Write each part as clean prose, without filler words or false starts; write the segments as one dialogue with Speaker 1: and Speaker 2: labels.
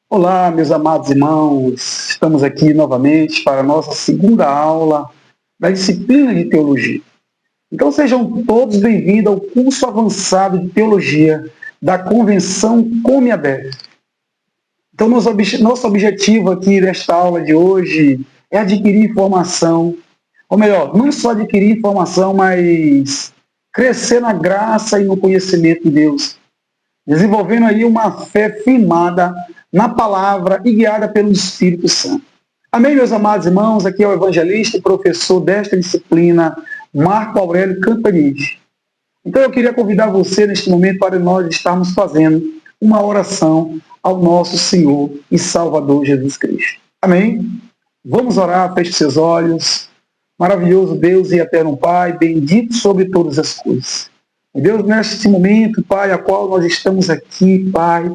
Speaker 1: Olá, meus amados irmãos, estamos aqui novamente para a nossa segunda aula da disciplina de Teologia. Então sejam todos bem-vindos ao curso avançado de Teologia da Convenção Come Aberto. Então nosso objetivo aqui nesta aula de hoje é adquirir informação, ou melhor, não só adquirir informação, mas crescer na graça e no conhecimento de Deus, desenvolvendo aí uma fé firmada na palavra e guiada pelo Espírito Santo. Amém, meus amados irmãos? Aqui é o evangelista e professor desta disciplina, Marco Aurélio Cantanide. Então eu queria convidar você neste momento para nós estarmos fazendo uma oração ao nosso Senhor e Salvador Jesus Cristo. Amém? Vamos orar, feche seus olhos. Maravilhoso Deus e eterno Pai, bendito sobre todas as coisas. Deus, neste momento, Pai, a qual nós estamos aqui, Pai,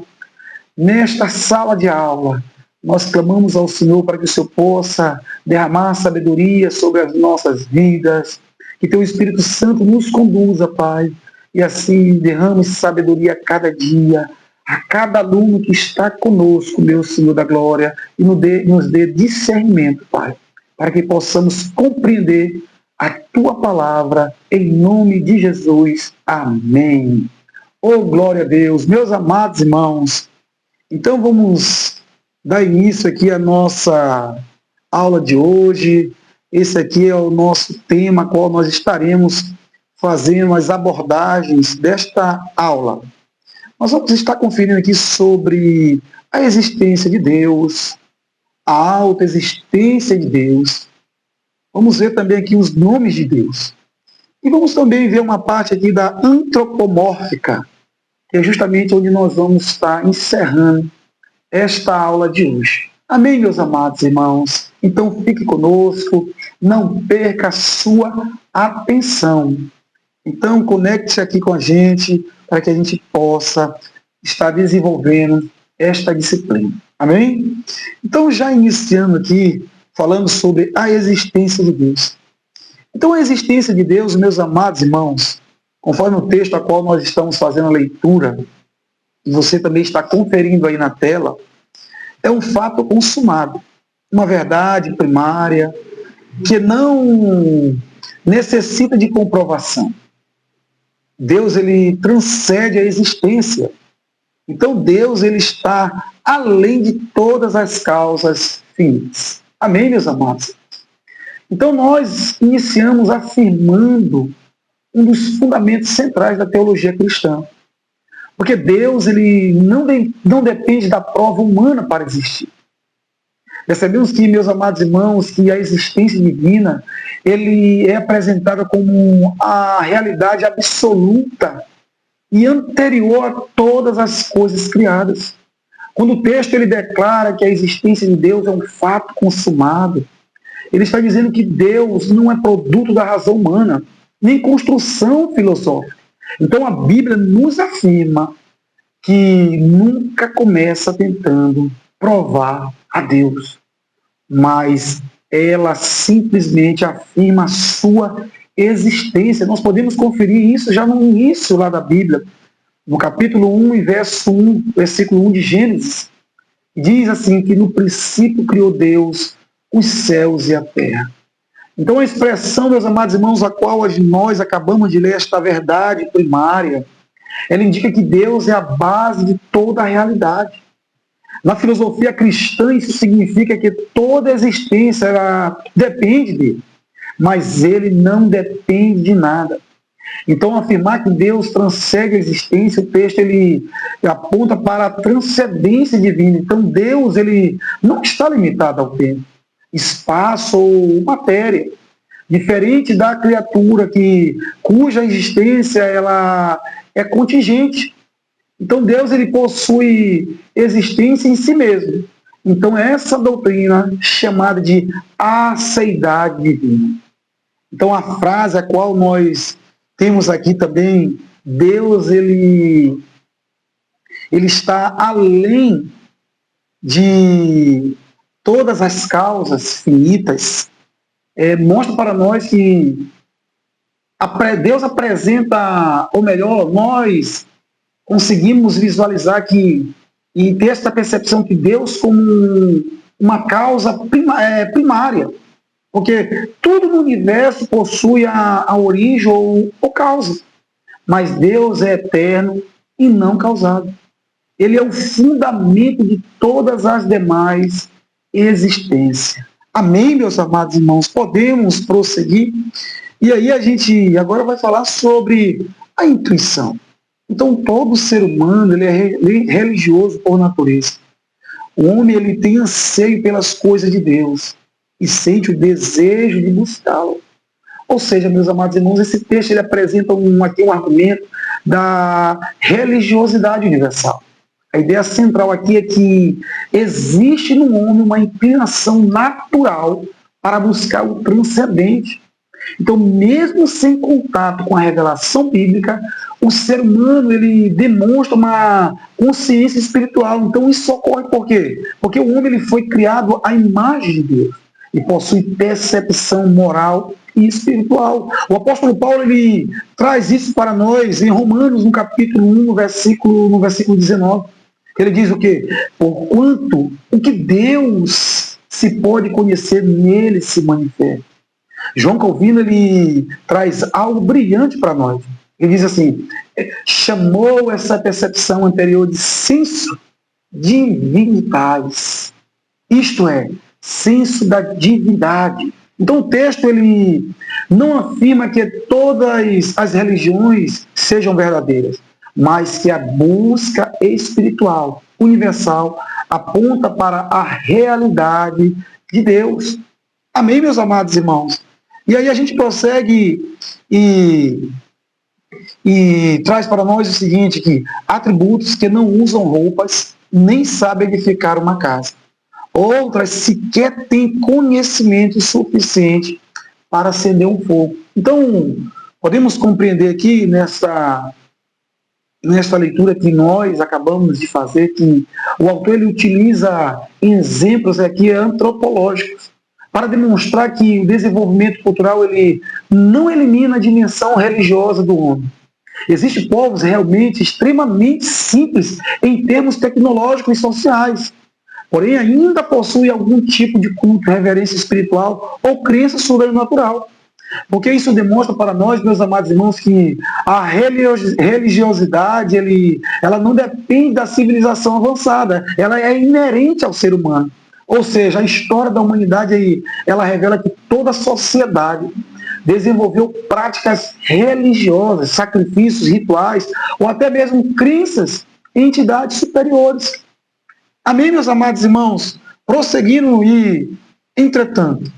Speaker 1: nesta sala de aula, nós clamamos ao Senhor para que o Senhor possa derramar sabedoria sobre as nossas vidas, que Teu Espírito Santo nos conduza, Pai, e assim derrame sabedoria a cada dia, a cada aluno que está conosco, meu Senhor da glória, e nos dê discernimento, Pai, para que possamos compreender a Tua palavra, em nome de Jesus. Amém. Oh, glória a Deus. Meus amados irmãos, então vamos dar início aqui à nossa aula de hoje. Esse aqui é o nosso tema, qual nós estaremos fazendo as abordagens desta aula. Nós vamos estar conferindo aqui sobre a existência de Deus, a autoexistência de Deus. Vamos ver também aqui os nomes de Deus. E vamos também ver uma parte aqui da antropomórfica, que é justamente onde nós vamos estar encerrando esta aula de hoje. Amém, meus amados irmãos? Então fique conosco, não perca a sua atenção. Então conecte-se aqui com a gente para que a gente possa estar desenvolvendo esta disciplina. Amém? Então já iniciando aqui, falando sobre a existência de Deus. Então a existência de Deus, meus amados irmãos, conforme o texto a qual nós estamos fazendo a leitura, e você também está conferindo aí na tela, é um fato consumado, uma verdade primária, que não necessita de comprovação. Deus, ele transcende a existência. Então Deus, ele está além de todas as causas finitas. Amém, meus amados? Então nós iniciamos afirmando um dos fundamentos centrais da teologia cristã. Porque Deus, ele não depende da prova humana para existir. Percebemos que, meus amados irmãos, que a existência divina, ele é apresentada como a realidade absoluta e anterior a todas as coisas criadas. Quando o texto ele declara que a existência de Deus é um fato consumado, ele está dizendo que Deus não é produto da razão humana, nem construção filosófica. Então a Bíblia nos afirma que nunca começa tentando provar a Deus, mas ela simplesmente afirma a sua existência. Nós podemos conferir isso já no início lá da Bíblia, no capítulo 1 e versículo 1 de Gênesis. Diz assim que no princípio criou Deus os céus e a terra. Então a expressão, meus amados irmãos, a qual nós acabamos de ler, esta verdade primária, ela indica que Deus é a base de toda a realidade. Na filosofia cristã, isso significa que toda a existência ela depende dele, mas ele não depende de nada. Então, afirmar que Deus transcende a existência, o texto ele aponta para a transcendência divina. Então, Deus ele não está limitado ao tempo, espaço ou matéria. Diferente da criatura cuja existência ela é contingente. Então Deus ele possui existência em si mesmo. Então essa doutrina chamada de aceidade divina. Então a frase a qual nós temos aqui também, Deus ele está além de todas as causas finitas, mostra para nós que Deus apresenta, ou melhor, nós conseguimos visualizar que e ter essa percepção que Deus como uma causa primária, porque tudo no universo possui a origem ou causa, mas Deus é eterno e não causado. Ele é o fundamento de todas as demais existências. Amém, meus amados irmãos? Podemos prosseguir? E aí a gente agora vai falar sobre a intuição. Então, todo ser humano ele é religioso por natureza. O homem ele tem anseio pelas coisas de Deus e sente o desejo de buscá-lo. Ou seja, meus amados irmãos, esse texto ele apresenta aqui um argumento da religiosidade universal. A ideia central aqui é que existe no homem uma inclinação natural para buscar o transcendente. Então, mesmo sem contato com a revelação bíblica, o ser humano ele demonstra uma consciência espiritual. Então, isso ocorre por quê? Porque o homem ele foi criado à imagem de Deus e possui percepção moral e espiritual. O apóstolo Paulo ele traz isso para nós em Romanos, no capítulo 1, no versículo 19. Ele diz o quê? Porquanto o que Deus se pode conhecer nele se manifesta. João Calvino ele traz algo brilhante para nós. Ele diz assim, chamou essa percepção anterior de senso divinitas. Isto é, senso da divindade. Então o texto ele não afirma que todas as religiões sejam verdadeiras, mas que a busca espiritual, universal, aponta para a realidade de Deus. Amém, meus amados irmãos? E aí a gente prossegue e traz para nós o seguinte, que atributos que não usam roupas, nem sabem edificar uma casa. Outras sequer têm conhecimento suficiente para acender um fogo. Então, podemos compreender aqui nesta leitura que nós acabamos de fazer, que o autor ele utiliza exemplos aqui antropológicos para demonstrar que o desenvolvimento cultural ele não elimina a dimensão religiosa do homem. Existem povos realmente extremamente simples em termos tecnológicos e sociais, porém ainda possuem algum tipo de culto, reverência espiritual ou crença sobrenatural. Porque isso demonstra para nós, meus amados irmãos, que a religiosidade ela não depende da civilização avançada, ela é inerente ao ser humano. Ou seja, a história da humanidade ela revela que toda a sociedade desenvolveu práticas religiosas, sacrifícios, rituais, ou até mesmo crenças em entidades superiores. Amém, meus amados irmãos? Prosseguindo entretanto,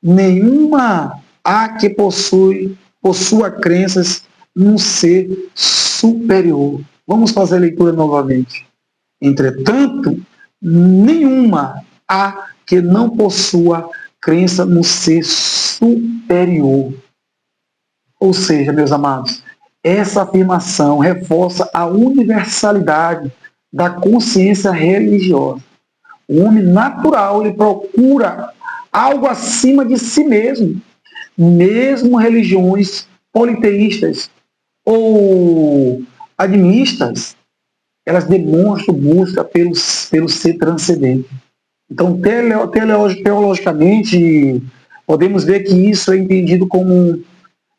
Speaker 1: nenhuma há que possua crenças num ser superior. Vamos fazer a leitura novamente. Entretanto, nenhuma há que não possua crença no ser superior. Ou seja, meus amados, essa afirmação reforça a universalidade da consciência religiosa. O homem natural ele procura algo acima de si mesmo. Mesmo religiões politeístas ou animistas, elas demonstram busca pelo ser transcendente. Então, teologicamente, podemos ver que isso é entendido como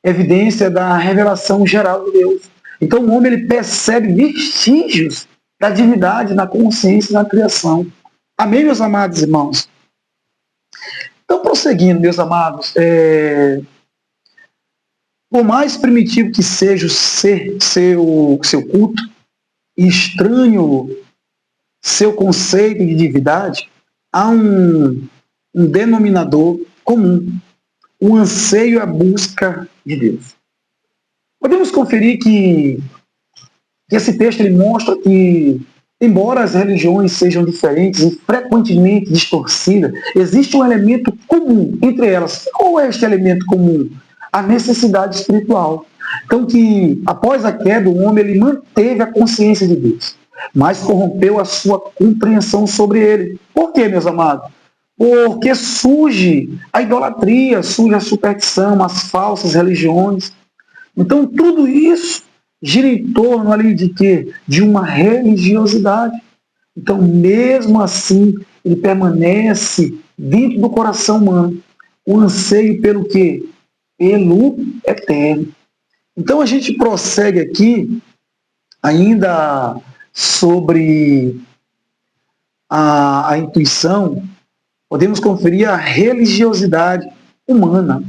Speaker 1: evidência da revelação geral de Deus. Então, o homem ele percebe vestígios da divindade na consciência e na criação. Amém, meus amados irmãos? Então, prosseguindo, meus amados, por mais primitivo que seja o seu culto, e estranho seu conceito de divindade, há um denominador comum, o anseio e a busca de Deus. Podemos conferir que esse texto ele mostra que, embora as religiões sejam diferentes e frequentemente distorcidas, existe um elemento comum entre elas. Qual é este elemento comum? A necessidade espiritual. Então, que após a queda, o homem ele manteve a consciência de Deus, mas corrompeu a sua compreensão sobre ele. Por quê, meus amados? Porque surge a idolatria, surge a superstição, as falsas religiões. Então, tudo isso gira em torno ali de quê? De uma religiosidade. Então, mesmo assim, ele permanece dentro do coração humano, o anseio pelo quê? Pelo eterno. Então, a gente prossegue aqui, ainda sobre a intuição, podemos conferir a religiosidade humana.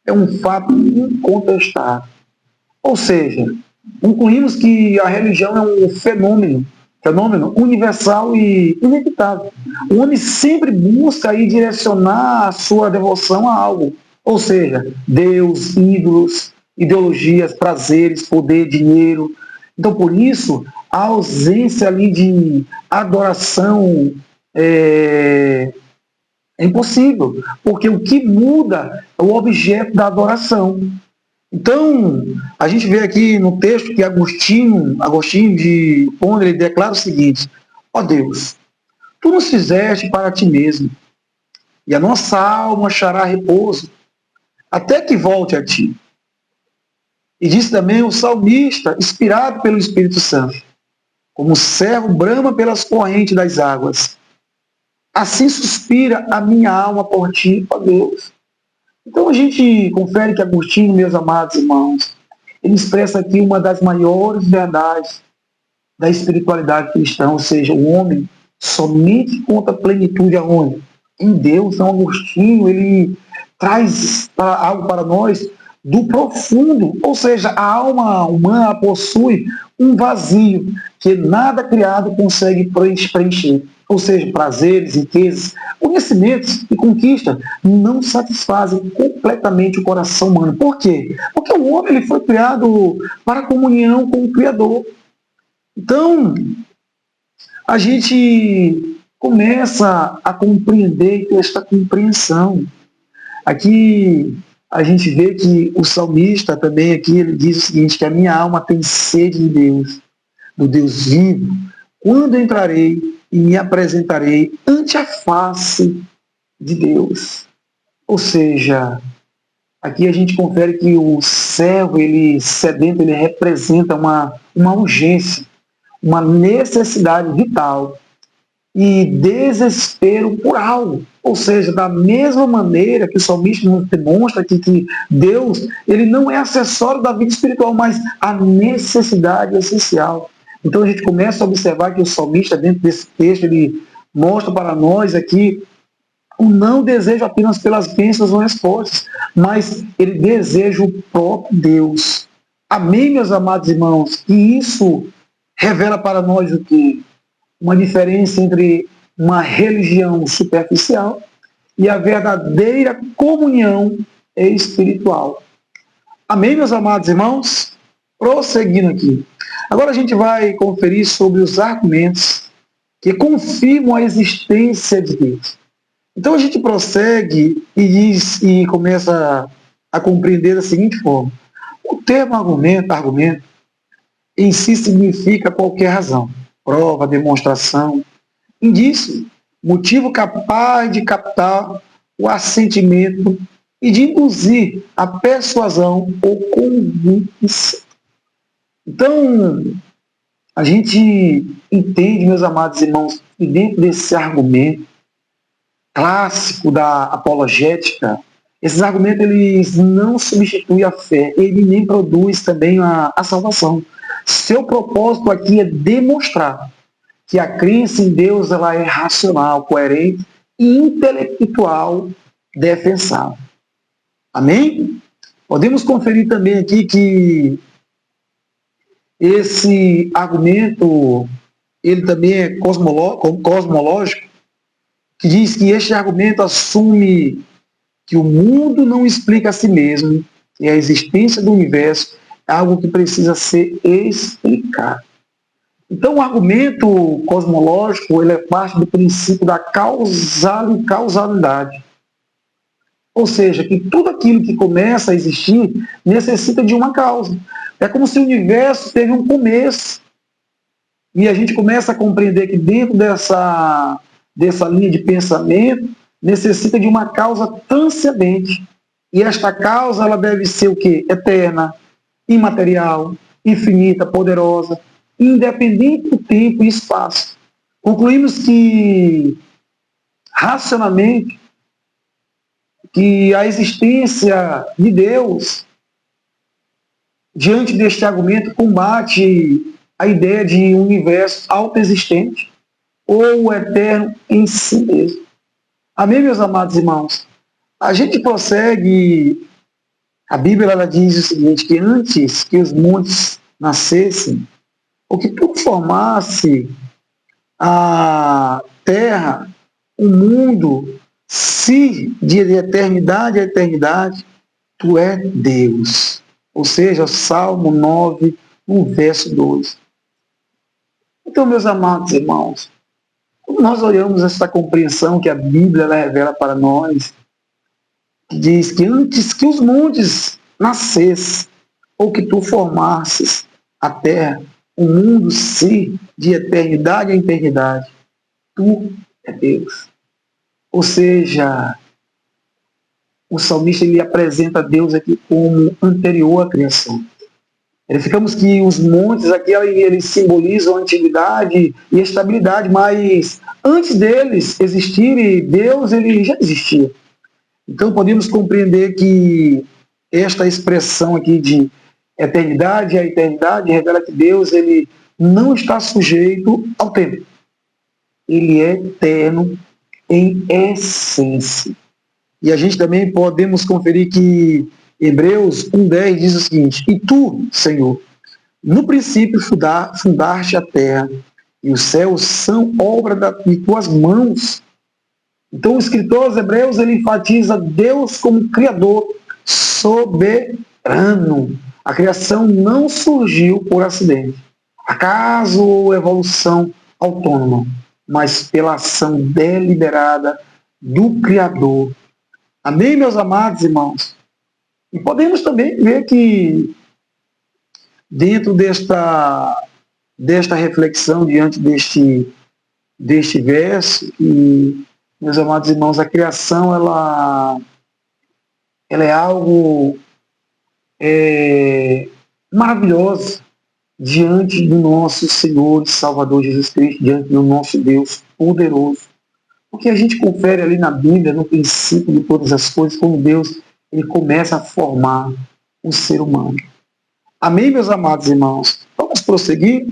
Speaker 1: É um fato incontestável. Ou seja, concluímos que a religião é um fenômeno universal e inevitável. O homem sempre busca aí direcionar a sua devoção a algo, ou seja, Deus, ídolos, ideologias, prazeres, poder, dinheiro. Então, por isso, a ausência ali de adoração é impossível, porque o que muda é o objeto da adoração. Então, a gente vê aqui no texto que Agostinho de Hipona, ele declara o seguinte: ó Deus, tu nos fizeste para ti mesmo, e a nossa alma achará repouso, até que volte a ti. E disse também o salmista, inspirado pelo Espírito Santo, como o servo brama pelas correntes das águas, assim suspira a minha alma por ti, ó Deus. Então a gente confere que Agostinho, meus amados irmãos, ele expressa aqui uma das maiores verdades da espiritualidade cristã, ou seja, o homem somente encontra plenitude aonde? Em Deus. Então Agostinho, ele traz algo para nós do profundo, ou seja, a alma humana possui um vazio que nada criado consegue preencher. Ou seja, prazeres, riquezas, conhecimentos e conquista não satisfazem completamente o coração humano. Por quê? Porque o homem ele foi criado para a comunhão com o Criador. Então, a gente começa a compreender esta compreensão. Aqui a gente vê que o salmista também aqui ele diz o seguinte, que a minha alma tem sede de Deus, do Deus vivo. Quando entrarei e me apresentarei ante a face de Deus. Ou seja, aqui a gente confere que o servo, ele sedento, ele representa uma urgência, uma necessidade vital e desespero por algo. Ou seja, da mesma maneira que o salmista nos demonstra aqui que Deus, ele não é acessório da vida espiritual, mas a necessidade essencial. Então a gente começa a observar que o salmista, dentro desse texto, ele mostra para nós aqui o não desejo apenas pelas bênçãos ou respostas, mas ele deseja o próprio Deus. Amém, meus amados irmãos? E isso revela para nós o que? Uma diferença entre uma religião superficial e a verdadeira comunhão espiritual. Amém, meus amados irmãos? Prosseguindo aqui. Agora a gente vai conferir sobre os argumentos que confirmam a existência de Deus. Então a gente prossegue e começa a compreender da seguinte forma. O termo argumento em si significa qualquer razão, prova, demonstração, indício, motivo capaz de captar o assentimento e de induzir a persuasão ou convicção. Então, a gente entende, meus amados irmãos, que dentro desse argumento clássico da apologética, esses argumentos eles não substituem a fé, ele nem produz também a salvação. Seu propósito aqui é demonstrar que a crença em Deus ela é racional, coerente e intelectual defensável. Amém? Podemos conferir também aqui que esse argumento ele também é cosmológico, que diz que este argumento assume que o mundo não explica a si mesmo e a existência do universo é algo que precisa ser explicado. Então, o argumento cosmológico ele é parte do princípio da causalidade. Ou seja, que tudo aquilo que começa a existir necessita de uma causa. É como se o universo teve um começo. E a gente começa a compreender que dentro dessa linha de pensamento necessita de uma causa transcendente. E esta causa ela deve ser o quê? Eterna, imaterial, infinita, poderosa, independente do tempo e espaço. Concluímos que, racionalmente, que a existência de Deus, diante deste argumento, combate a ideia de um universo autoexistente ou eterno em si mesmo. Amém, meus amados irmãos? A gente prossegue, a Bíblia ela diz o seguinte, que antes que os montes nascessem, ou que tudo formasse a terra, o mundo, se de eternidade a eternidade, tu é Deus. Ou seja, Salmo 9, no verso 2. Então, meus amados irmãos, quando nós olhamos essa compreensão que a Bíblia ela revela para nós, que diz que antes que os montes nascessem, ou que tu formasses a terra, o mundo, se de eternidade a eternidade, tu é Deus. Ou seja, o salmista ele apresenta Deus aqui como anterior à criação. Verificamos que os montes aqui eles simbolizam a antiguidade e a estabilidade, mas antes deles existirem, Deus ele já existia. Então podemos compreender que esta expressão aqui de eternidade a eternidade revela que Deus ele não está sujeito ao tempo. Ele é eterno em essência. E a gente também podemos conferir que Hebreus 1,10 diz o seguinte: e tu, Senhor, no princípio fundaste a terra, e os céus são obra de tuas mãos. Então o escritor aos Hebreus ele enfatiza Deus como Criador soberano. A criação não surgiu por acidente, acaso ou evolução autônoma, mas pela ação deliberada do Criador. Amém, meus amados irmãos? E podemos também ver que, dentro desta reflexão, diante deste verso, e, meus amados irmãos, a criação ela é algo maravilhoso diante do nosso Senhor e Salvador Jesus Cristo, diante do nosso Deus poderoso. Porque a gente confere ali na Bíblia, no princípio de todas as coisas, como Deus ele começa a formar o ser humano. Amém, meus amados irmãos? Vamos prosseguir?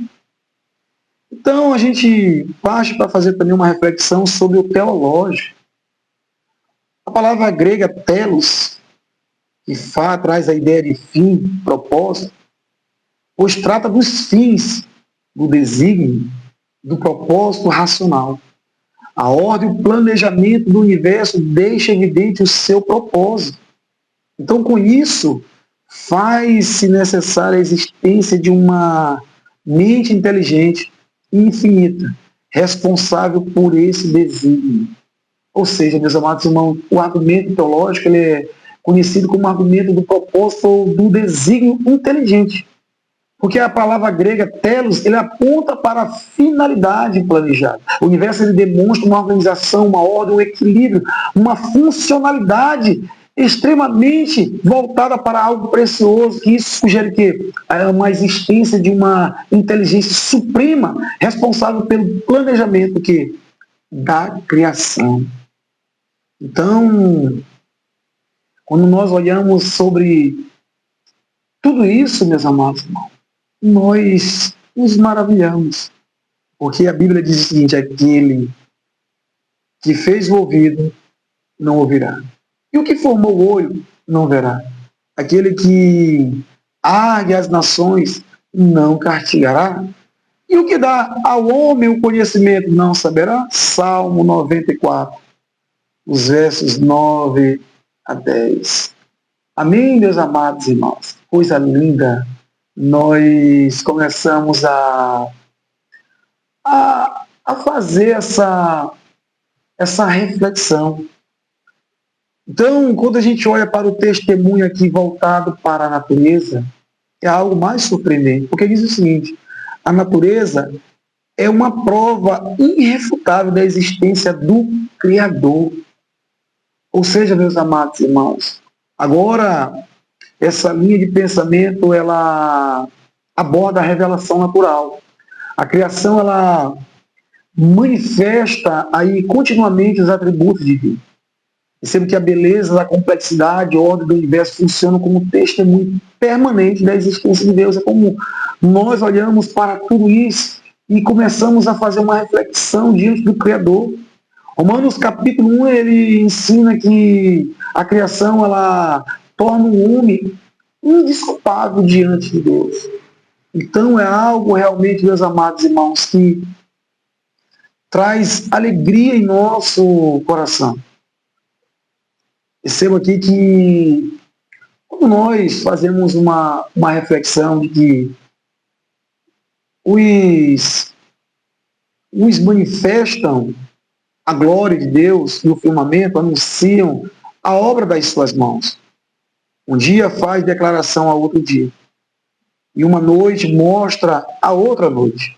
Speaker 1: Então, a gente parte para fazer também uma reflexão sobre o teleológico. A palavra grega telos, que traz a ideia de fim, propósito, pois trata dos fins, do desígnio, do propósito racional. A ordem e o planejamento do universo deixa evidente o seu propósito. Então, com isso, faz-se necessária a existência de uma mente inteligente e infinita, responsável por esse desígnio. Ou seja, meus amados irmãos, o argumento teológico ele é conhecido como argumento do propósito ou do desígnio inteligente. Porque a palavra grega telos, ele aponta para a finalidade planejada. O universo ele demonstra uma organização, uma ordem, um equilíbrio, uma funcionalidade extremamente voltada para algo precioso, que isso sugere que é uma existência de uma inteligência suprema responsável pelo planejamento da criação. Então, quando nós olhamos sobre tudo isso, meus amados irmãos, nós nos maravilhamos, porque a Bíblia diz o seguinte: aquele que fez o ouvido não ouvirá, e o que formou o olho não verá, aquele que argue as nações não castigará, e o que dá ao homem o conhecimento não saberá. Salmo 94, os versos 9 a 10. Amém, meus amados irmãos? Coisa linda. Nós começamos a fazer essa reflexão. Então, quando a gente olha para o testemunho aqui voltado para a natureza, é algo mais surpreendente, porque diz o seguinte: a natureza é uma prova irrefutável da existência do Criador. Ou seja, meus amados irmãos, agora essa linha de pensamento ela aborda a revelação natural. A criação ela manifesta aí continuamente os atributos divinos. Percebo que a beleza, a complexidade, a ordem do universo funcionam como testemunho permanente da existência de Deus. É como nós olhamos para tudo isso e começamos a fazer uma reflexão diante do Criador. Romanos capítulo 1, ele ensina que a criação ela torna o homem indesculpável diante de Deus. Então é algo realmente, meus amados irmãos, que traz alegria em nosso coração. Percebo aqui que quando nós fazemos uma reflexão de que os manifestam a glória de Deus no firmamento, anunciam a obra das suas mãos. Um dia faz declaração a outro dia. E uma noite mostra a outra noite.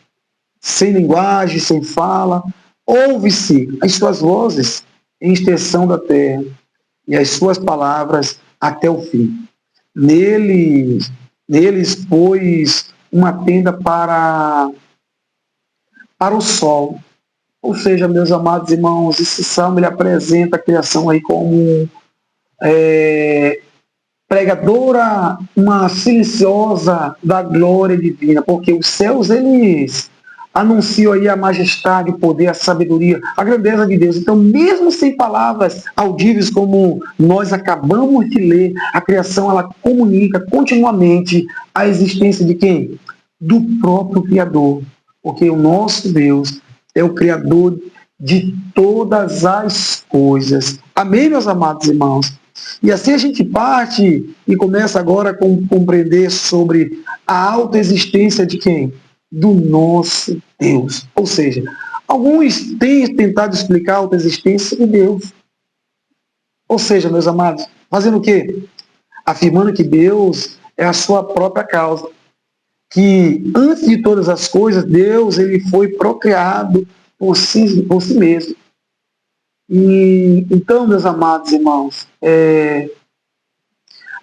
Speaker 1: Sem linguagem, sem fala, ouve-se as suas vozes em extensão da terra e as suas palavras até o fim. Neles pôs uma tenda para o sol. Ou seja, meus amados irmãos, esse salmo ele apresenta a criação aí como pregadora, uma silenciosa da glória divina, porque os céus, eles anunciam aí a majestade, o poder, a sabedoria, a grandeza de Deus. Então, mesmo sem palavras audíveis, como nós acabamos de ler, a criação, ela comunica continuamente a existência de quem? Do próprio Criador. Porque o nosso Deus é o Criador de todas as coisas. Amém, meus amados irmãos? E assim a gente parte e começa agora a compreender sobre a autoexistência de quem? Do nosso Deus. Ou seja, alguns têm tentado explicar a autoexistência de Deus. Ou seja, meus amados, fazendo o quê? Afirmando que Deus é a sua própria causa. Que antes de todas as coisas, Deus ele foi procriado por si mesmo. E então, meus amados irmãos,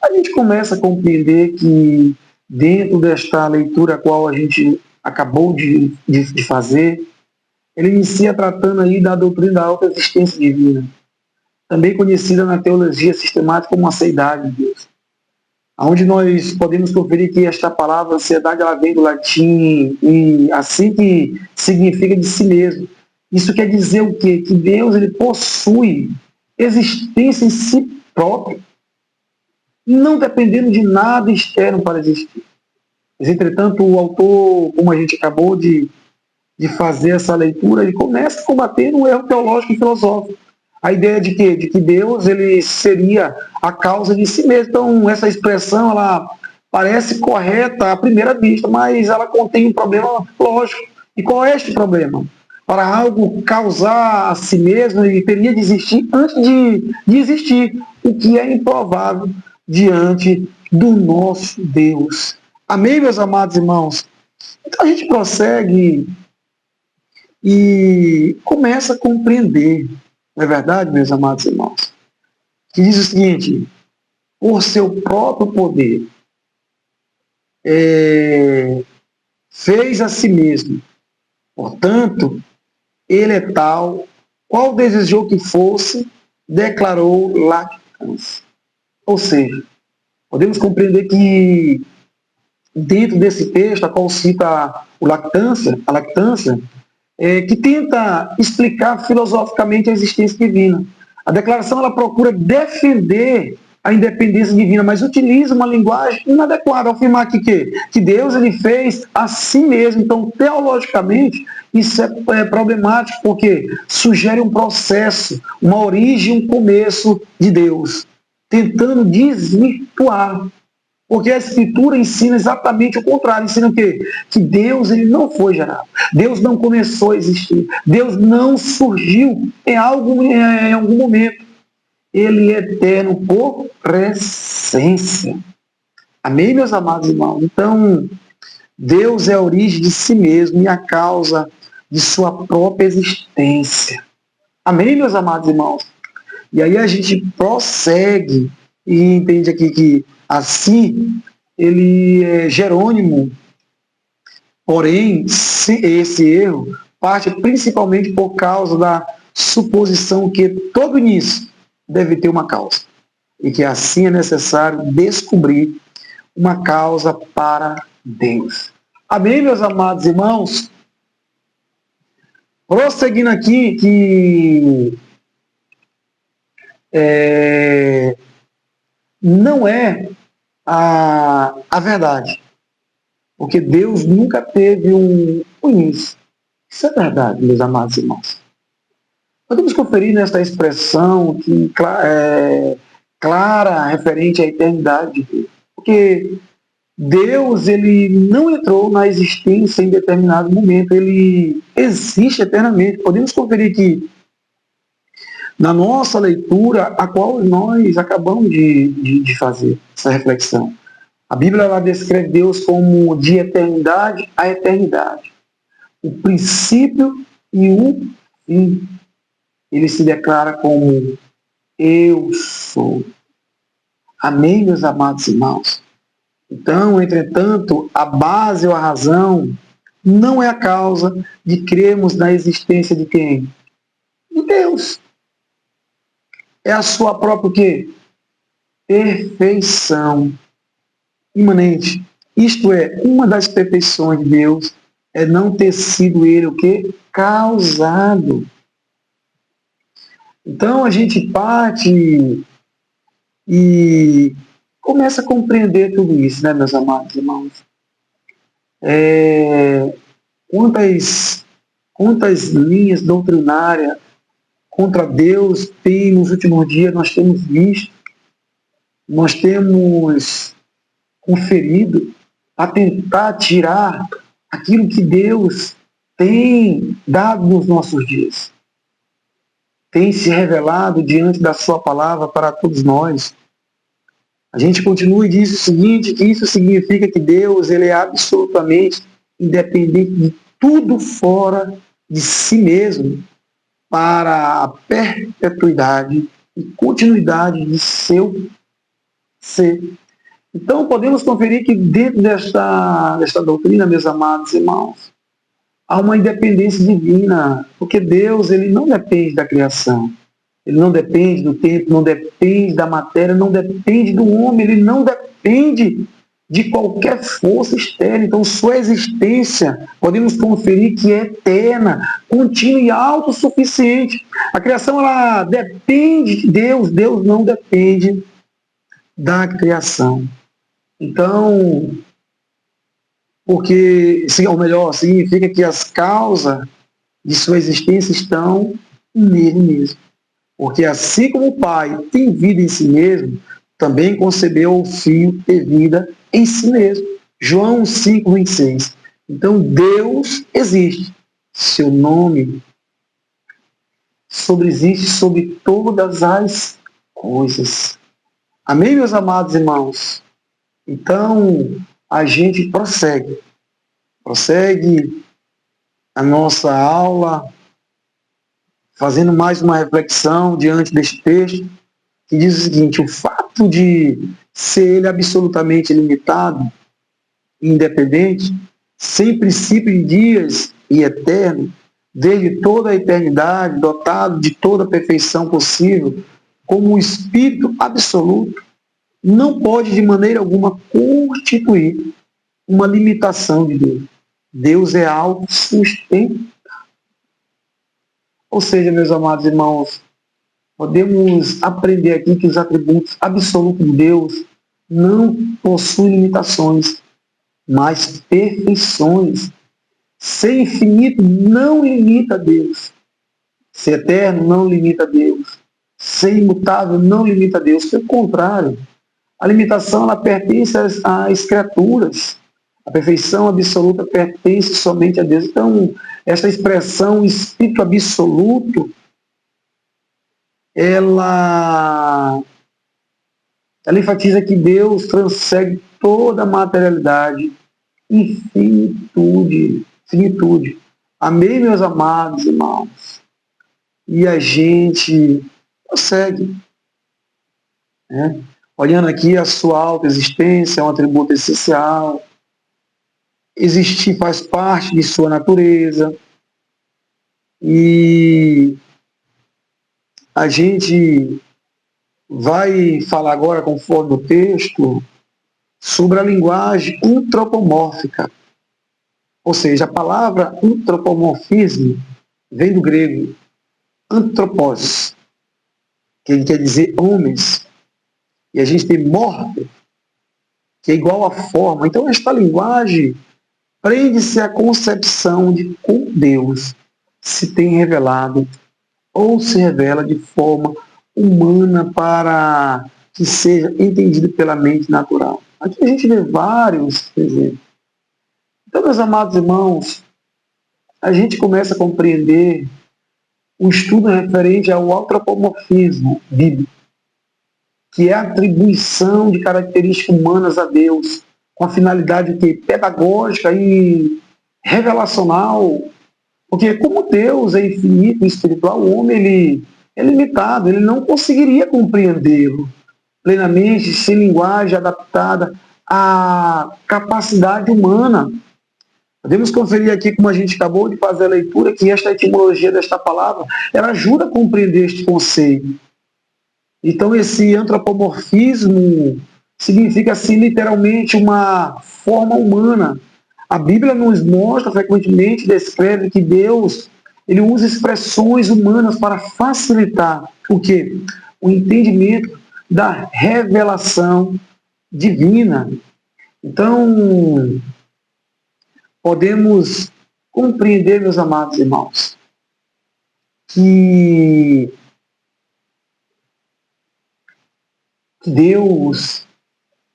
Speaker 1: a gente começa a compreender que dentro desta leitura a qual a gente acabou de fazer, ele inicia tratando aí da doutrina da autoexistência divina, também conhecida na teologia sistemática como a seidade de Deus, onde nós podemos conferir que esta palavra ansiedade ela vem do latim e assim que significa de si mesmo. Isso quer dizer o quê? Que Deus ele possui existência em si próprio, não dependendo de nada externo para existir. Mas, entretanto, o autor, como a gente acabou de fazer essa leitura, ele começa a combater um erro teológico e filosófico. A ideia de quê? De que Deus ele seria a causa de si mesmo. Então, essa expressão ela parece correta à primeira vista, mas ela contém um problema lógico. E qual é este problema? Para algo causar a si mesmo, ele teria de existir antes de existir, o que é improvável diante do nosso Deus. Amém, meus amados irmãos? Então a gente prossegue e começa a compreender, não é verdade, meus amados irmãos? Que diz o seguinte: por seu próprio poder, fez a si mesmo. Portanto, ele é tal, qual desejou que fosse, declarou lactância. Ou seja, podemos compreender que dentro desse texto, a qual cita a lactância, que tenta explicar filosoficamente a existência divina. A declaração ela procura defender a independência divina, mas utiliza uma linguagem inadequada ao afirmar que Deus ele fez a si mesmo. Então, teologicamente, isso é problemático porque sugere um processo, uma origem, um começo de Deus, tentando desvirtuar. Porque a Escritura ensina exatamente o contrário. Ensina o quê? Que Deus ele não foi gerado. Deus não começou a existir. Deus não surgiu em algum momento. Ele é eterno por essência. Amém, meus amados irmãos? Então, Deus é a origem de si mesmo e a causa de sua própria existência. Amém, meus amados irmãos? E aí a gente prossegue e entende aqui que assim ele é Jerônimo, porém esse erro parte principalmente por causa da suposição que todo início deve ter uma causa. E que assim é necessário descobrir uma causa para Deus. Amém, meus amados irmãos? Prosseguindo aqui, que não é a verdade. Porque Deus nunca teve um início. Isso é verdade, meus amados irmãos. Podemos conferir nesta expressão que clara referente à eternidade de Deus. Porque Deus, ele não entrou na existência em determinado momento, ele existe eternamente. Podemos conferir aqui na nossa leitura, a qual nós acabamos de fazer essa reflexão. A Bíblia ela descreve Deus como de eternidade a eternidade. O princípio e o fim. Ele se declara como eu sou. Amém, meus amados irmãos? Então, entretanto, a base ou a razão não é a causa de crermos na existência de quem? De Deus. É a sua própria o quê? Perfeição imanente. Isto é, uma das perfeições de Deus é não ter sido ele o quê? Causado. Então a gente parte e começa a compreender tudo isso, né, meus amados irmãos? Quantas linhas doutrinárias contra Deus tem nos últimos dias nós temos visto, nós temos conferido a tentar tirar aquilo que Deus tem dado nos nossos dias. Tem se revelado diante da sua palavra para todos nós. A gente continua e diz o seguinte, que isso significa que Deus ele é absolutamente independente de tudo fora de si mesmo para a perpetuidade e continuidade de seu ser. Então, podemos conferir que dentro desta doutrina, meus amados irmãos, há uma independência divina, porque Deus ele não depende da criação, ele não depende do tempo, não depende da matéria, não depende do homem, ele não depende de qualquer força externa. Então, sua existência, podemos conferir que é eterna, contínua e autossuficiente. A criação ela depende de Deus, Deus não depende da criação. Então, porque, ou melhor, significa que as causas de sua existência estão nele mesmo. Porque assim como o Pai tem vida em si mesmo, também concebeu o Filho ter vida em si mesmo. João 5:26. Então, Deus existe. Seu nome sobreexiste sobre todas as coisas. Amém, meus amados irmãos? Então, a gente prossegue a nossa aula, fazendo mais uma reflexão diante deste texto, que diz o seguinte: o fato de ser ele absolutamente limitado, independente, sem princípio de dias e eterno, desde toda a eternidade, dotado de toda a perfeição possível, como um espírito absoluto, não pode de maneira alguma constituir uma limitação de Deus. Deus é autossustentável. Ou seja, meus amados irmãos, podemos aprender aqui que os atributos absolutos de Deus não possuem limitações, mas perfeições. Ser infinito não limita Deus. Ser eterno não limita Deus. Ser imutável não limita Deus. Pelo contrário, a limitação ela pertence às criaturas. A perfeição absoluta pertence somente a Deus. Então, essa expressão espírito absoluto, ela enfatiza que Deus transcende toda a materialidade e finitude. Amém, meus amados irmãos? E a gente prossegue, né? Olhando aqui a sua autoexistência, é um atributo essencial. Existir faz parte de sua natureza. E a gente vai falar agora, conforme o texto, sobre a linguagem antropomórfica. Ou seja, a palavra antropomorfismo vem do grego antropos, que quer dizer homens. E a gente tem morte, que é igual a forma. Então, esta linguagem prende-se à concepção de como Deus se tem revelado ou se revela de forma humana para que seja entendido pela mente natural. Aqui a gente vê vários exemplos. Então, meus amados irmãos, a gente começa a compreender o estudo referente ao antropomorfismo bíblico, que é a atribuição de características humanas a Deus, com a finalidade pedagógica e revelacional, porque como Deus é infinito e espiritual, o homem ele é limitado, ele não conseguiria compreendê-lo plenamente sem linguagem adaptada à capacidade humana. Podemos conferir aqui, como a gente acabou de fazer a leitura, que esta etimologia desta palavra, ela ajuda a compreender este conceito. Então, esse antropomorfismo significa, assim, literalmente uma forma humana. A Bíblia nos mostra, frequentemente, descreve que Deus ele usa expressões humanas para facilitar o quê? O entendimento da revelação divina. Então, podemos compreender, meus amados irmãos, que Deus,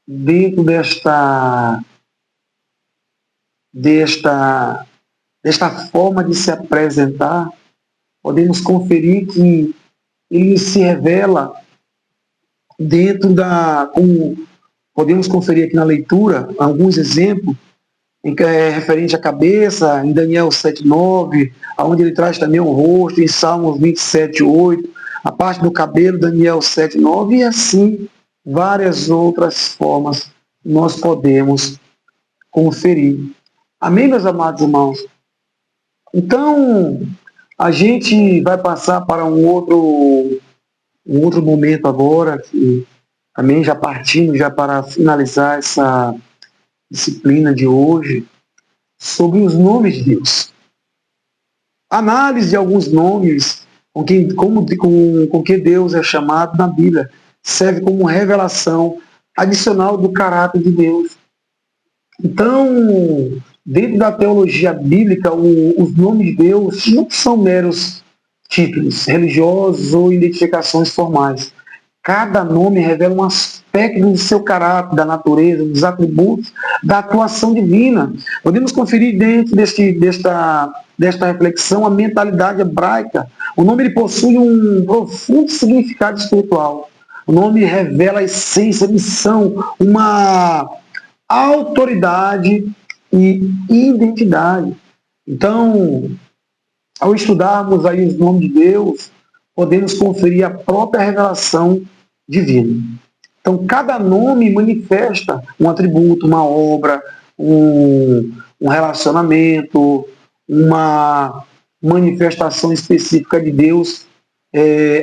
Speaker 1: dentro desta forma de se apresentar, podemos conferir que ele se revela dentro como podemos conferir aqui na leitura, alguns exemplos, em que é referente à cabeça, em Daniel 7:9, onde ele traz também o rosto, em Salmos 27:8, a parte do cabelo, Daniel 7:9, e assim várias outras formas nós podemos conferir. Amém, meus amados irmãos? Então, a gente vai passar para um outro momento agora, que também já partindo já para finalizar essa disciplina de hoje, sobre os nomes de Deus. Análise de alguns nomes com que Deus é chamado na Bíblia serve como revelação adicional do caráter de Deus. Então, dentro da teologia bíblica, os nomes de Deus não são meros títulos religiosos ou identificações formais. Cada nome revela um aspecto do seu caráter, da natureza, dos atributos, da atuação divina. Podemos conferir dentro desta reflexão a mentalidade hebraica. O nome ele possui um profundo significado espiritual. O nome revela a essência, a missão, uma autoridade e identidade. Então, ao estudarmos aí os nomes de Deus, podemos conferir a própria revelação divina. Então, cada nome manifesta um atributo, uma obra, um relacionamento, uma manifestação específica de Deus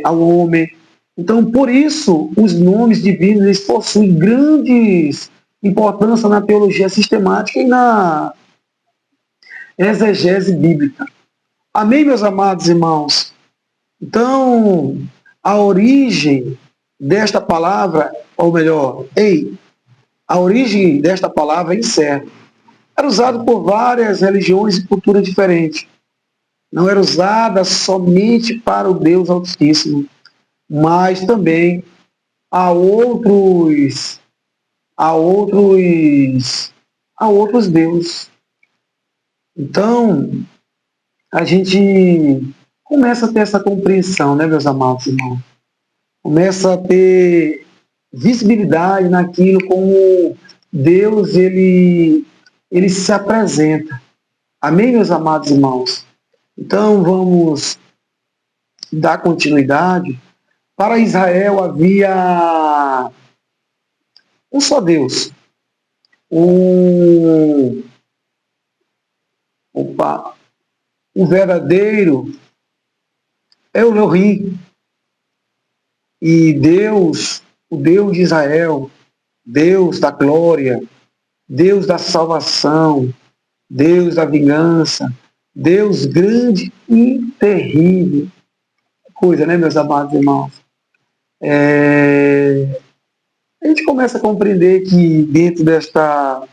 Speaker 1: ao homem. Então, por isso, os nomes divinos eles possuem grandes importância na teologia sistemática e na exegese bíblica. Amém, meus amados irmãos? Então, a origem desta palavra, ou melhor, a origem desta palavra é incerta. Era usado por várias religiões e culturas diferentes. Não era usada somente para o Deus Altíssimo, mas também a outros deuses. Então, a gente começa a ter essa compreensão, né, meus amados irmãos? Começa a ter visibilidade naquilo como Deus ele se apresenta. Amém, meus amados irmãos? Então, vamos dar continuidade. Para Israel havia um só Deus. Um verdadeiro Elohim. E Deus, o Deus de Israel, Deus da glória, Deus da salvação, Deus da vingança, Deus grande e terrível. Coisa, né, meus amados irmãos? A gente começa a compreender que dentro desta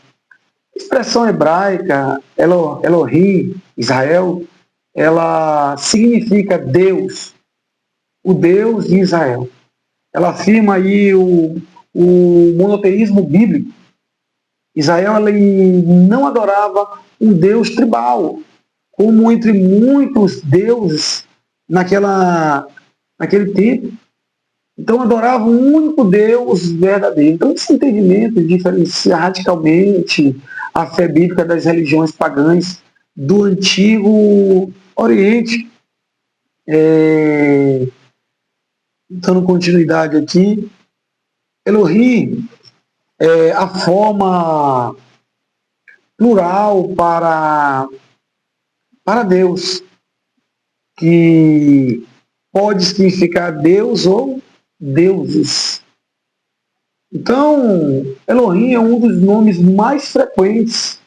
Speaker 1: expressão hebraica, Elohim, Israel, ela significa Deus, o Deus de Israel. Ela afirma aí o monoteísmo bíblico. Israel ele não adorava um Deus tribal, como entre muitos deuses naquele tempo. Então adorava um único Deus verdadeiro. Então esse entendimento diferencia radicalmente a fé bíblica das religiões pagãs do Antigo Oriente. Dando continuidade aqui, Elohim é a forma plural para Deus, que pode significar Deus ou deuses. Então, Elohim é um dos nomes mais frequentes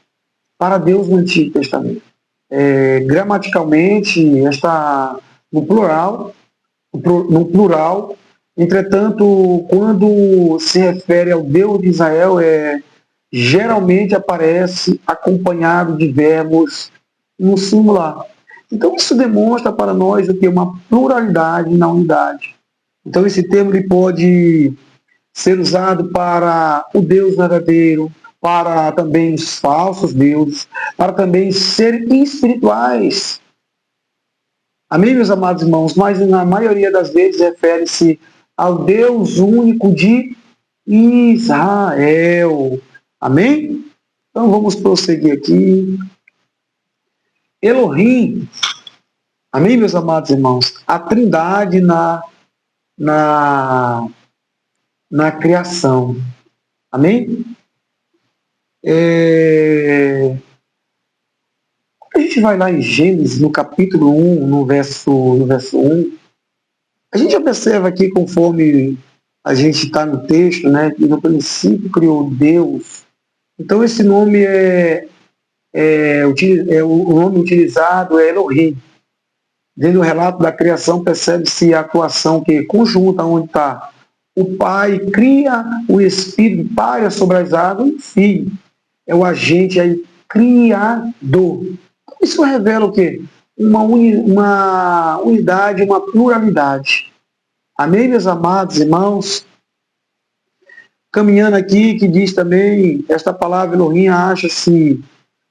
Speaker 1: para Deus no Antigo Testamento. Gramaticalmente, está no plural, entretanto, quando se refere ao Deus de Israel, geralmente aparece acompanhado de verbos no singular. Então, isso demonstra para nós o que é uma pluralidade na unidade. Então, esse termo ele pode ser usado para o Deus verdadeiro, para também os falsos deuses, para também seres espirituais. Amém, meus amados irmãos? Mas na maioria das vezes refere-se ao Deus único de Israel. Amém? Então vamos prosseguir aqui. Elohim. Amém, meus amados irmãos? A trindade na criação. Amém? A gente vai lá em Gênesis, no capítulo 1, no verso 1, a gente observa aqui, conforme a gente está no texto, né, que no princípio criou Deus. Então esse nome o nome utilizado é Elohim. Dentro do relato da criação percebe-se a atuação que conjunta, onde está o Pai cria, o Espírito paira sobre as águas, e o Filho é o agente aí, criador. Isso revela o quê? Uma unidade, uma pluralidade. Amém, meus amados irmãos? Caminhando aqui, que diz também, esta palavra Elohim acha-se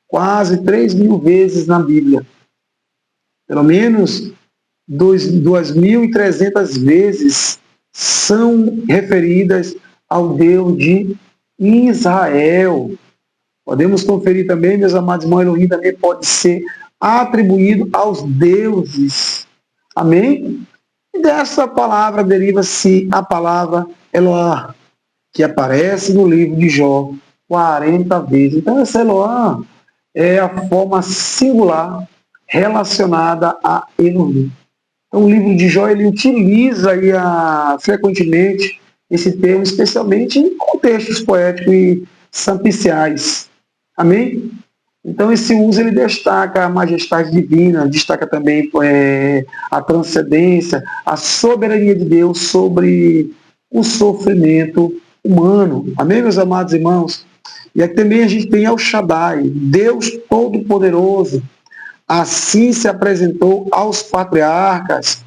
Speaker 1: quase 3.000 vezes na Bíblia. Pelo menos 2.300 vezes são referidas ao Deus de Israel. Podemos conferir também, meus amados irmãos, Elohim também pode ser atribuído aos deuses. Amém? E dessa palavra deriva-se a palavra Eloá, que aparece no livro de Jó 40 vezes. Então, essa Eloá é a forma singular relacionada a Elohim. Então, o livro de Jó ele utiliza frequentemente esse termo, especialmente em contextos poéticos e sampiciais. Amém? Então, esse uso ele destaca a majestade divina, destaca também a transcendência, a soberania de Deus sobre o sofrimento humano. Amém, meus amados irmãos? E aqui também a gente tem El Shaddai, Deus Todo-Poderoso. Assim se apresentou aos patriarcas.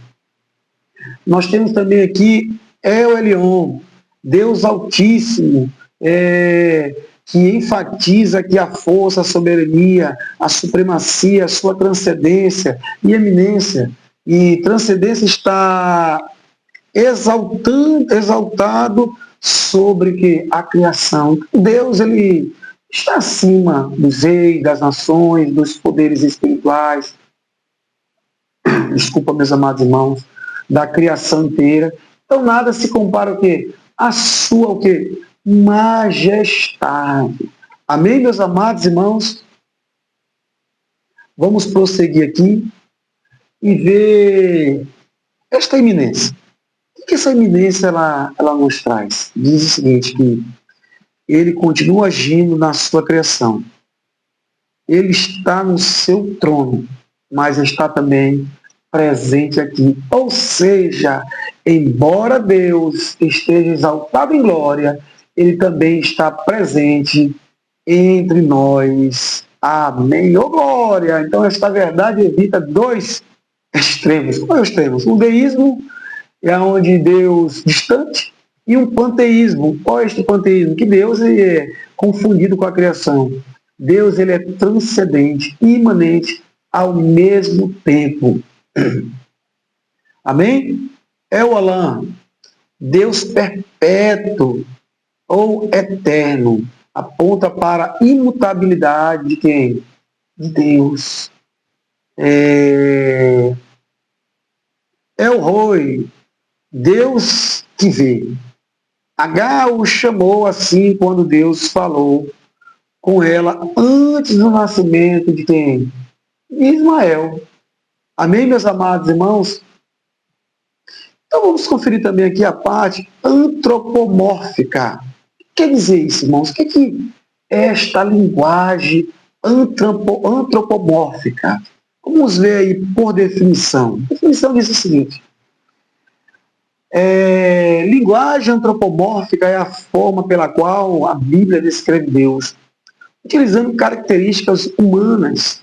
Speaker 1: Nós temos também aqui El Elyon, Deus Altíssimo, que enfatiza aqui a força, a soberania, a supremacia, a sua transcendência e eminência. E transcendência está exaltado sobre a criação. Deus ele está acima dos reis, das nações, dos poderes espirituais. Desculpa, meus amados irmãos, da criação inteira. Então nada se compara o quê? A sua o quê? Majestade. Amém, meus amados irmãos? Vamos prosseguir aqui e ver esta iminência. O que essa iminência ela nos traz? Diz o seguinte, que ele continua agindo na sua criação. Ele está no seu trono, mas está também presente aqui. Ou seja, embora Deus esteja exaltado em glória, ele também está presente entre nós. Amém. Ô glória! Então esta verdade evita dois extremos. Qual é os extremos? Um deísmo é onde Deus distante, e um panteísmo. Qual é este panteísmo? Que Deus é confundido com a criação. Deus ele é transcendente, imanente ao mesmo tempo. Amém? É o Alain. Deus perpétuo ou eterno aponta para a imutabilidade de quem? De Deus. É o Roi. Deus que vê. H o chamou assim quando Deus falou com ela antes do nascimento de quem? De Ismael. Amém, meus amados irmãos? Então vamos conferir também aqui a parte antropomórfica. O que quer dizer isso, irmãos? O que é esta linguagem antropomórfica? Vamos ver aí por definição. A definição diz o seguinte. Linguagem antropomórfica é a forma pela qual a Bíblia descreve Deus, utilizando características humanas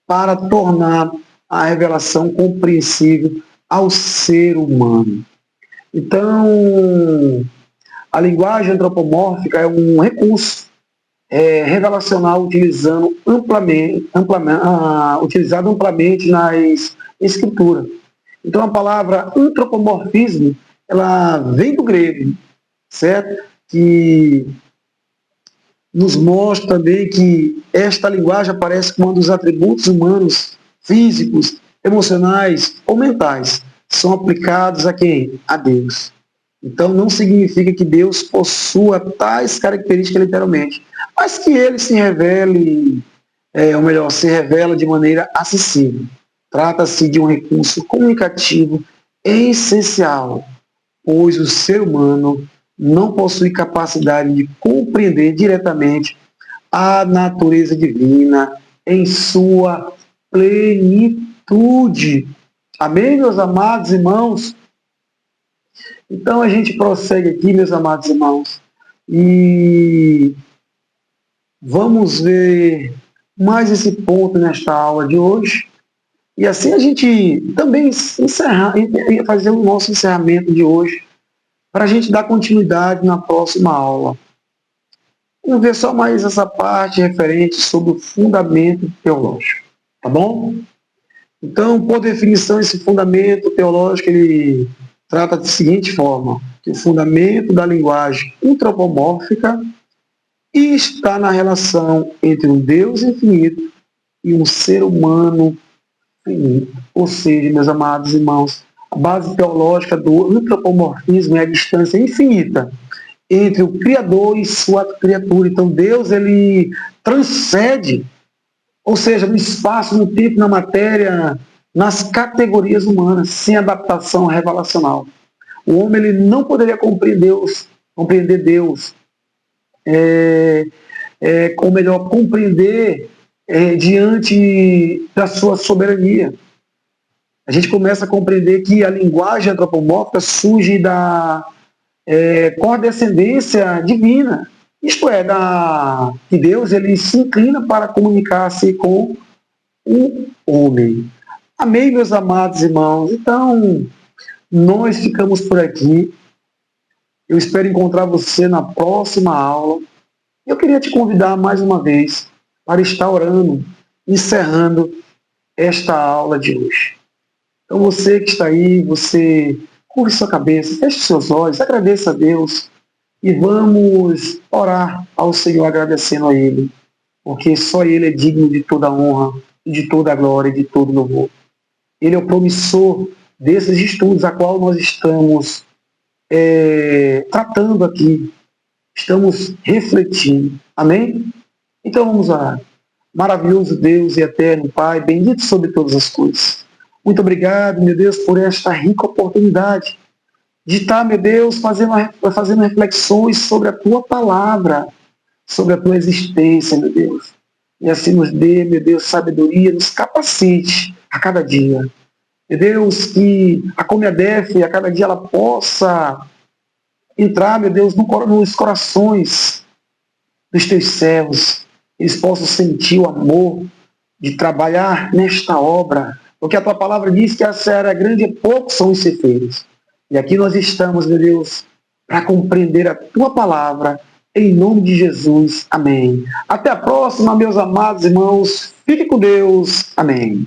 Speaker 1: para tornar a revelação compreensível ao ser humano. Então, a linguagem antropomórfica é um recurso revelacional utilizado amplamente nas escrituras. Então, a palavra antropomorfismo, ela vem do grego, certo? Que nos mostra também que esta linguagem aparece quando os atributos humanos, físicos, emocionais ou mentais são aplicados a quem? A Deus. Então, não significa que Deus possua tais características literalmente, mas que ele se revele, ou melhor, se revela de maneira acessível. Trata-se de um recurso comunicativo essencial, pois o ser humano não possui capacidade de compreender diretamente a natureza divina em sua plenitude. Amém, meus amados irmãos? Então a gente prossegue aqui, meus amados irmãos, e vamos ver mais esse ponto nesta aula de hoje. E assim a gente também fazer o nosso encerramento de hoje, para a gente dar continuidade na próxima aula. Vamos ver só mais essa parte referente sobre o fundamento teológico, tá bom? Então, por definição, esse fundamento teológico, ele trata da seguinte forma, que o fundamento da linguagem antropomórfica está na relação entre um Deus infinito e um ser humano finito. Ou seja, meus amados irmãos, a base teológica do antropomorfismo é a distância infinita entre o Criador e sua criatura. Então Deus, ele transcende, ou seja, no espaço, no tempo, na matéria, nas categorias humanas, sem adaptação revelacional. O homem ele não poderia compreender Deus, ou melhor, compreender diante da sua soberania. A gente começa a compreender que a linguagem antropomórfica surge da condescendência divina. Isto é, que Deus ele se inclina para comunicar-se com o homem. Amém, meus amados irmãos? Então, nós ficamos por aqui. Eu espero encontrar você na próxima aula. Eu queria te convidar mais uma vez para estar orando, encerrando esta aula de hoje. Então você que está aí, você curve sua cabeça, feche seus olhos, agradeça a Deus e vamos orar ao Senhor agradecendo a Ele, porque só Ele é digno de toda a honra, de toda a glória e de todo louvor. Ele é o promissor desses estudos a qual nós estamos tratando aqui, estamos refletindo. Amém? Então vamos orar. Maravilhoso Deus e eterno Pai, bendito sobre todas as coisas. Muito obrigado, meu Deus, por esta rica oportunidade de estar, meu Deus, fazendo reflexões sobre a tua palavra, sobre a tua existência, meu Deus. E assim nos dê, meu Deus, sabedoria, nos capacite a cada dia. Meu Deus, que a Comiadef, a cada dia ela possa entrar, meu Deus, nos corações dos teus servos. Eles possam sentir o amor de trabalhar nesta obra. Porque a tua palavra diz que a seara é grande e poucos são os ceifeiros. E aqui nós estamos, meu Deus, para compreender a tua palavra. Em nome de Jesus. Amém. Até a próxima, meus amados irmãos. Fique com Deus. Amém.